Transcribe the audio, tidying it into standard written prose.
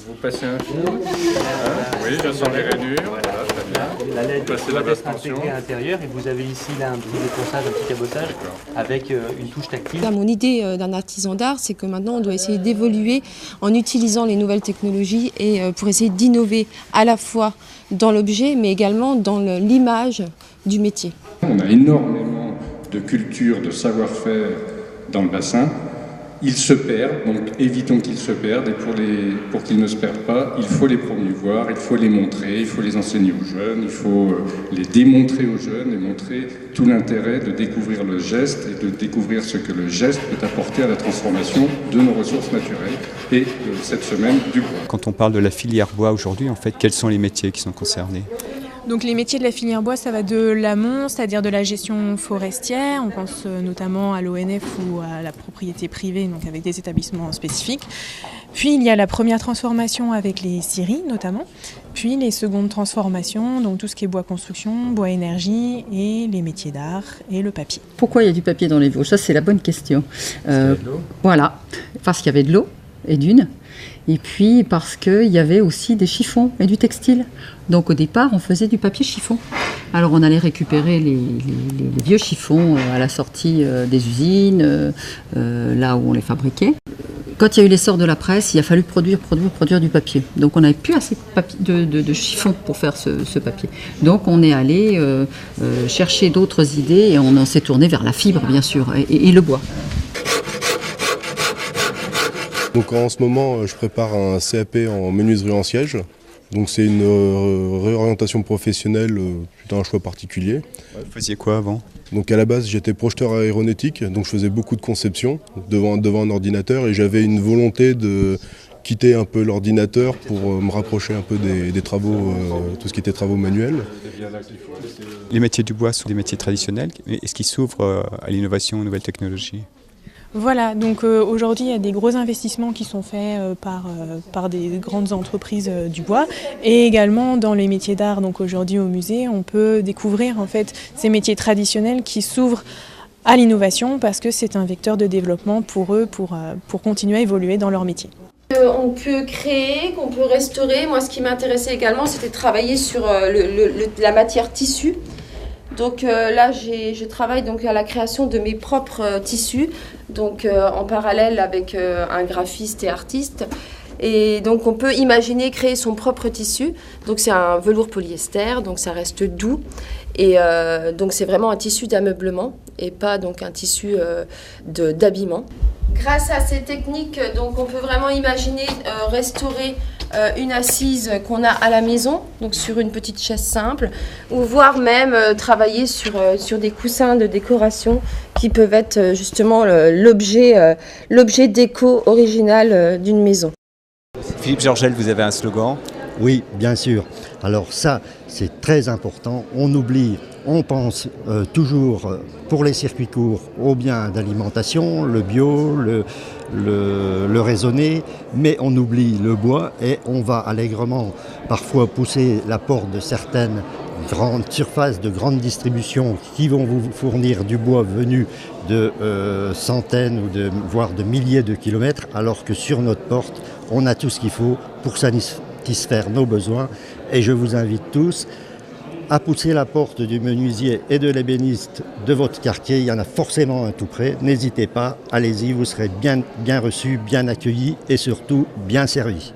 Vous passez un fil. Oui, je sens les rainures. Voilà, très bien. La LED Vous passez doit la être bastonation. intégrée à l'intérieur et vous avez ici là un petit défonçage, un petit cabotage avec une touche tactile. Mon idée d'un artisan d'art, c'est que maintenant on doit essayer d'évoluer en utilisant les nouvelles technologies et pour essayer d'innover à la fois dans l'objet mais également dans l'image du métier. On a énormément de culture, de savoir-faire dans le bassin. Ils se perdent, donc évitons qu'ils se perdent et pour qu'ils ne se perdent pas, il faut les promouvoir, il faut les montrer, il faut les enseigner aux jeunes, il faut les démontrer aux jeunes et montrer tout l'intérêt de découvrir le geste et de découvrir ce que le geste peut apporter à la transformation de nos ressources naturelles et cette semaine du bois. Quand on parle de la filière bois aujourd'hui, en fait, quels sont les métiers qui sont concernés ? Donc les métiers de la filière bois, ça va de l'amont, c'est-à-dire de la gestion forestière. On pense notamment à l'ONF ou à la propriété privée, donc avec des établissements spécifiques. Puis il y a la première transformation avec les scieries notamment. Puis les secondes transformations, donc tout ce qui est bois construction, bois énergie et les métiers d'art et le papier. Pourquoi il y a du papier dans les Vosges ? Ça c'est la bonne question. Voilà, parce qu'il y avait de l'eau et d'une. Et puis parce qu'il y avait aussi des chiffons et du textile. Donc au départ, on faisait du papier chiffon. Alors on allait récupérer les vieux chiffons à la sortie des usines, là où on les fabriquait. Quand il y a eu l'essor de la presse, il a fallu produire du papier. Donc on n'avait plus assez de chiffon pour faire ce papier. Donc on est allé chercher d'autres idées et on s'est tourné vers la fibre, bien sûr, et le bois. Donc en ce moment, je prépare un CAP en menuiserie en siège. Donc c'est une réorientation professionnelle, plutôt un choix particulier. Vous faisiez quoi avant ? Donc à la base, j'étais projeteur aéronautique, donc je faisais beaucoup de conception devant un ordinateur et j'avais une volonté de quitter un peu l'ordinateur pour me rapprocher un peu des travaux, tout ce qui était travaux manuels. Les métiers du bois sont des métiers traditionnels. Est-ce qu'ils s'ouvrent à l'innovation, aux nouvelles technologies ? Voilà, donc aujourd'hui il y a des gros investissements qui sont faits par des grandes entreprises du bois et également dans les métiers d'art. Donc aujourd'hui au musée on peut découvrir en fait ces métiers traditionnels qui s'ouvrent à l'innovation parce que c'est un vecteur de développement pour eux pour continuer à évoluer dans leur métier. On peut créer, qu'on peut restaurer. Moi ce qui m'intéressait également c'était de travailler sur la matière tissu. Donc là, je travaille donc à la création de mes propres tissus, donc en parallèle avec un graphiste et artiste. Et donc on peut imaginer créer son propre tissu. Donc c'est un velours polyester, donc ça reste doux. Et donc c'est vraiment un tissu d'ameublement et pas donc un tissu d'habillement. Grâce à ces techniques, donc on peut vraiment imaginer restaurer une assise qu'on a à la maison, donc sur une petite chaise simple, ou voire même travailler sur des coussins de décoration qui peuvent être justement l'objet déco original d'une maison. Philippe Georgel, vous avez un slogan ? Oui, bien sûr. Alors ça, c'est très important. On pense toujours pour les circuits courts au bien d'alimentation, le bio, le raisonné, mais on oublie le bois et on va allègrement parfois pousser la porte de certaines grandes surfaces de grande distribution qui vont vous fournir du bois venu de centaines ou voire de milliers de kilomètres, alors que sur notre porte, on a tout ce qu'il faut pour satisfaire nos besoins. Et je vous invite tous à pousser la porte du menuisier et de l'ébéniste de votre quartier. Il y en a forcément un tout près. N'hésitez pas, allez-y, vous serez bien reçus, bien accueillis et surtout bien servis.